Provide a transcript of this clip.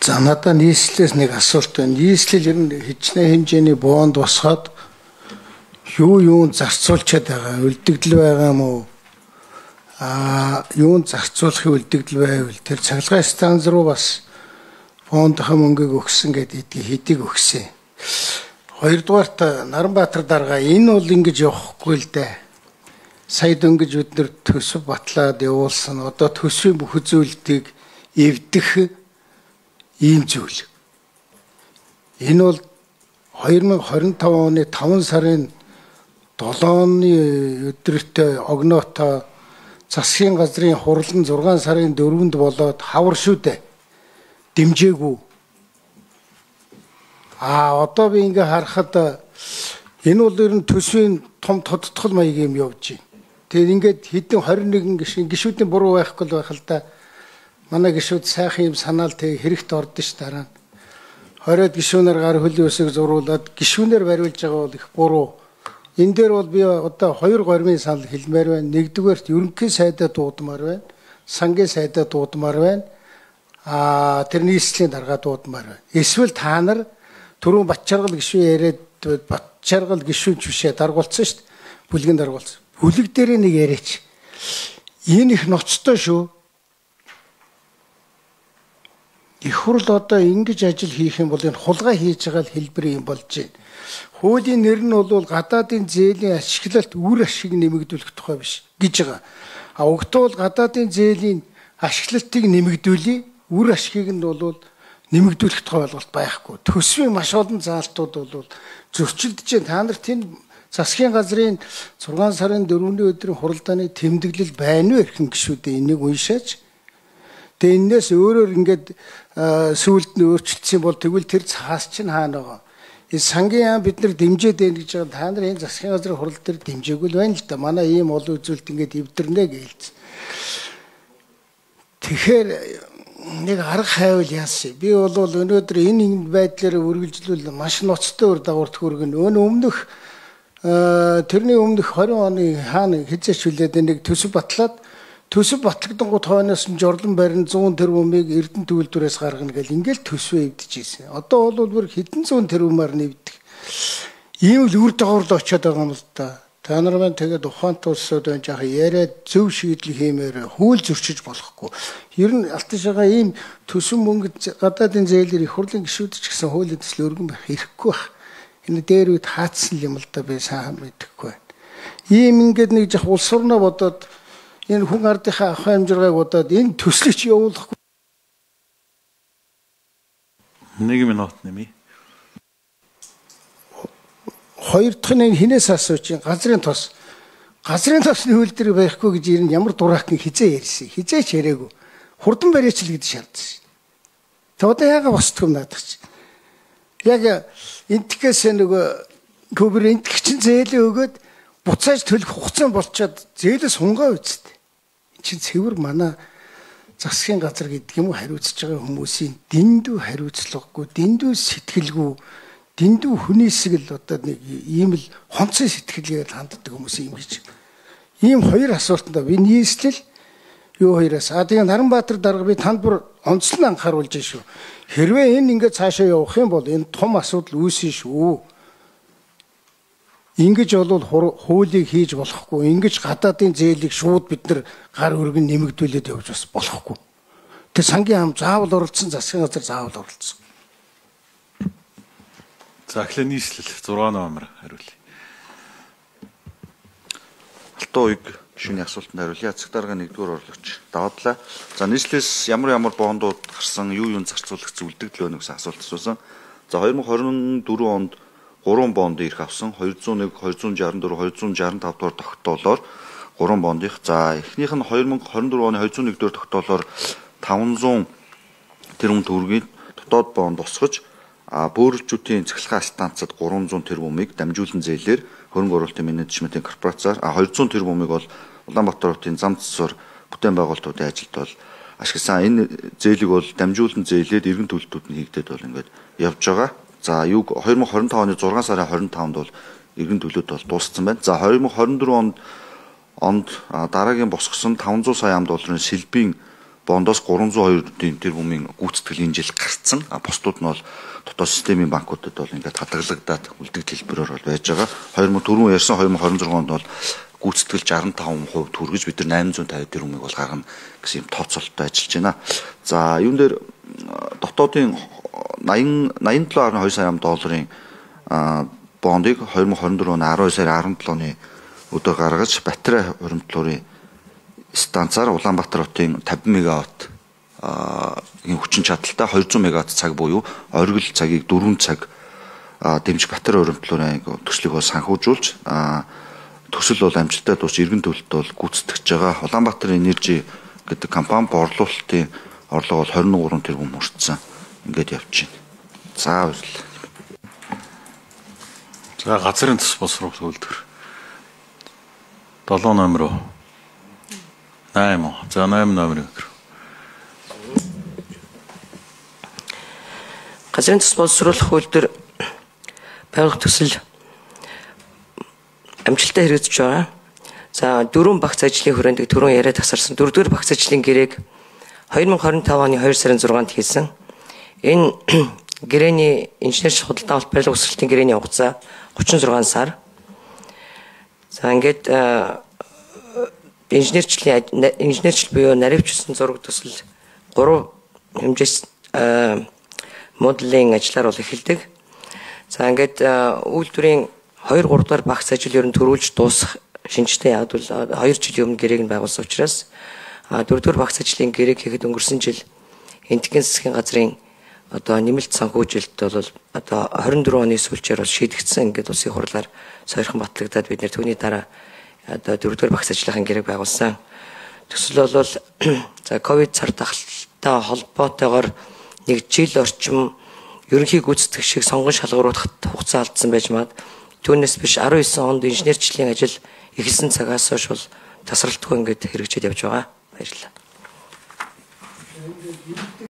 За надад нийслэлээс нэг асуулт байна. Нийслэл ер нь хичнээн хэмжээний боонд босгоод юунд зарцуулчаад байгаа? Үлдэгдэл байгаа юм уу? Юунд зарцуулахын үлдэгдэл байвал тэр цахилгаан станц руу бас фондынхаа мөнгөийг өгсөн гэдэг хэдийг өгсөн. Хоёрдугаарт Наранбаатар дарга энэ бол ингэж явахгүй л дээ. Сая дөнгөж бид нар төсөв батлаад явуулсан. Одоо төсвийн бүх зүйлийг эвдэх ийм зүйл. Энэ бол 2025 оны 5 сарын 7-ны өдрөтөө огноотоо засгийн газрын хурлан 6 сарын 4-нд болоод хавар шүү дээ. Дэмжээгүй. Одоо би ингээ харахад энэ бол ер нь төсвийн том тодтгол маяг юм явж байна. Тэгээд ингээд хэдэн 21 гишүүдийн буруу байхгүй л байх л да. Манай гишүүд сайхан юм санаал тэг хэрэгт ордон ш дараа нь 20-од гишүүнээр гар хөлийн үсэг зуруулад гишүүнээр бариулж байгаа бол их буруу. Энэ дээр бол би одоо 2 гормын санал хэлмээр байна. Нэгдүгээрт ерөнхий сайдаа дуудмаар байна. Сангийн сайдаа дуудмаар байна. Тэр нийслэлийн дарга дуудмаар байна. Эсвэл та нар түрүүн Батчаргал гишүүн яриад Батчаргал гишүүн бишээ даргуулсан шүү дээ. Бүлгийн даргуулсан. Бүлэг дээр нэг яриач. Энэ их ноцтой шүү. Их хурл одоо ингэж ажил хийх юм бол энэ хулгай хийж байгаа л хэлбэр юм болж байна. Хуулийн нэр нь бол гадаадын зээлийн ашиглалт үр ашиг нэмэгдүүлэх тухай биш гэж байгаа. Угтуул гадаадын зээлийн ашиглалтыг нэмэгдүүлээ, үр ашигыг нь бол нэмэгдүүлэх тухай ойлголт байхгүй. Төсвийн маш олон заалтууд бол зөрчилдөж байна. Та нарт энэ засгийн газрын 6 сарын 4-ний өдрийн хуралдааны тэмдэглэл байна уу эрхэм гишүүдээ энийг уншаач. Тэгээ энэс өөрөөр ингээд сүүлд нь өөрчлөлтсөн бол тэгвэл тэр цаас чинь хаана байгаа? Энэ сангийн яам бид нар дэмжээд байна гэж байгаа. Та нар энэ засгийн газрын хурал дээр дэмжээгүй л байна л да. Манай ийм олон үзүүлэлт ингээд эвдэрнэ гэлж. Тэгэхээр нэг арга хайвал яасан. Би бол өнөөдөр энэ байдлаараа үргэлжлүүл маш ноцтой өр дагаварт хүргэн. Өмнөх тэрний өмнөх 20 оны хаана хизээч хүлээд нэг төсөв батлаад төсөв батлагдангууд хойноос нь жорлон барин 100 тэрбумыг Эрдэнэ төвлөрөөс гаргана гэл ингээл төсвөө эвдчихсэн. Одоо бол бүр хэдэн зуун тэрбумаар нэвдэх. Ийм л үр дагавар л очиод байгаа юм л да. Та нар маань тэгээд ухаантай улсууд байна жаа яриад зөв шийдэл хиймээр хууль зөрчиж болохгүй. Ер нь алтан шагаа ийм төсөв мөнгө гадаадын зээлээр их хурлын гишүүд ч гэсэн хуулийн төсөл өргөн байх хэрэггүй байх. Энэ дээр үед хаацсан юм л да би сайн мэдэхгүй байна. Ийм ингээд нэг жах улс орноо бодоод энэ хүн ардынхаа ах хэмжиргааг удаад энэ төслийг чи явуулахгүй. 1 минут нэмий. Хоёр дахь нь хинээс асууж газрын тос. Газрын тосны хөл дээр байхгүй гэж ер нь ямар дураахан хизээ ярьсан. Хизээч яриаггүй. Хурдан барьяач л гэж шаардсан. Тэ одоо яага босдгүй наадах чи. Яг энтгэс нөгөө көбөр энтгчин зээлээ өгөөд буцааж төлөх хугацаа болчоод зээлээс хунгаа үсттэй. Чин цэвэр манай засгийн газар гэдэг юм уу хариуцж байгаа хүмүүсийн дэндүү хариуцлагагүй, дэндүү сэтгэлгүй, дэндүү хүнийсэг л одоо нэг ийм л хонцой сэтгэлгээр ханддаг хүмүүс юм гэж. Ийм хоёр асуултанд би нийслэл юу хоёроос тэгээ Наранбаатар дарга би танд бүр онцлон анхааруулж шүү. Хэрвээ энэ ингээд цаашаа явах юм бол энэ том асуудал үүснэ шүү. Ингэж бол хуулийг хийж болохгүй. Ингэж гадаадын зээлийг шууд бид нар гар өргөн нэмэгдүүлээд явж бас болохгүй. Тэр сангийн ам заавал оролцсон, засгийн газар заавал оролцсон. За эхлээ нийслэл 6 номер хариулъя. Алтан уяг гишүүний асуултанд хариулъя. Засаг дарга 1-р орлогч даваадлаа. За нийслэлээс ямар бондууд гарсан, юун зарцуулах зүйлдэгдэл байна гэсэн асуулт асуусан. За 2024 онд 3 бонд ирэх авсан 201, 264, 265 дугаар тогтоолоор 3 бондих. За эхнийх нь 2024 оны 201 дугаар тогтоолоор 500 тэрбум төгрөгийн дотоод бонд босгож бөөрөлжүүдийн цахилгаан станцад 300 тэрбумыг дамжуулан зээлээр хөрөнгө оруулалтын менежментийн корпорацаар 200 тэрбумыг бол Улаанбаатар хотын зам засвар бүтээн байгуулалтуудын ажилд бол ашигласан. Энэ зээлийг бол дамжуулан зээлээд иргэн төлөлтүүд нь хийгдээд бол ингээд явж байгаа. За 2025 оны 6 сарын 25-нд бол иргэн төлөөд бол дууссан байна. За 2024 онд дараагийн босгосон 500 сая ам долларын сэлбийн бондоос 302 тэрбумын гүйцэтгэл энэ жил гарцсан. Бусдууд нь бол дотоод системийн банкуудад бол ингээд хадгалагдаад үлдэгдэл хэлбэрээр бол байж байгаа. 2004 ярьсан 2026 онд бол гүйцэтгэл 65% төргөж бид нар 850 тэрбумыг бол гаргана гэсэн юм тооцоололттой ажиллаж байна. За юун дээр дотоодын 87.2 сая долларын бондыг 2024 оны 12 сарын 17-ны өдөр гаргаж батарей хуримтлуурын станцаар Улаанбаатар хотын 50 мегаватт хүчин чадалтай 200 мегаватт цаг буюу оргил цагийг 4 цаг дэмжих батарей хуримтлуурын төслийг бол санхүүжүүлж төсөл бол амжилттай дуусч эргэн төлөлт бол гүйцэтгэж байгаа. Улаанбаатар Энержи гэдэг компани борлуулалтын орлого бол 23 тэрбум хүрсэн. Ингээд явж байна. За баярлалаа. За газрын төс боловсруулалт үйлдвэр 7 номер уу? 8 уу? За 8 номерыг. Газрын төс боловсруулах үйлдвэр байгуулах төсөл амжилттай хэрэгжиж байгаа. За 4 багц ажлын хүрээнд түрүүн яриа тасарсан 4-р багц ажлын гэрээг 2025 оны 2 сарын 6-нд хийсэн. Энэ гэрээний инженерч худалдаа авалт барилга өсгөлтийн гэрээний хугацаа 36 сар. За ингээд инженерчл буюу наривчсан зураг төсөл 3 хэмжээс модулын ажлаар бол эхэлдэг. За ингээд үйлдвэрийн 2-3 дахь багц ажил ер нь төрүүлж дуусах шинжтэй яг бол 2 жилийн өмнө гэрээг нь байгуулсан учраас 4-р багц ажлын гэрээг хийхэд өнгөрсөн жил энтхийн засгийн газрын одоо нэмэлт санхүүжилт бол одоо 24 оны сүүлчээр бол шийдэгдсэн. Ингээд улсын хурлаар сойрхон батлагдаад бид нэр түүний дараа одоо 4-р багц ажлын гэрээг байгуулсан. Төсөл бол за ковид цар тахалтай холбоотойгоор 1 жил орчим ерөнхий гүйцэтгэх шиг сонгон шалгууруулахад хугацаа алдсан байж маад түүнээс биш 19 онд инженерчлийн ажил эхэлсэн цагаас хойш бол тасралтгүй ингээд хэрэгжиж явж байгаа. Баярлалаа.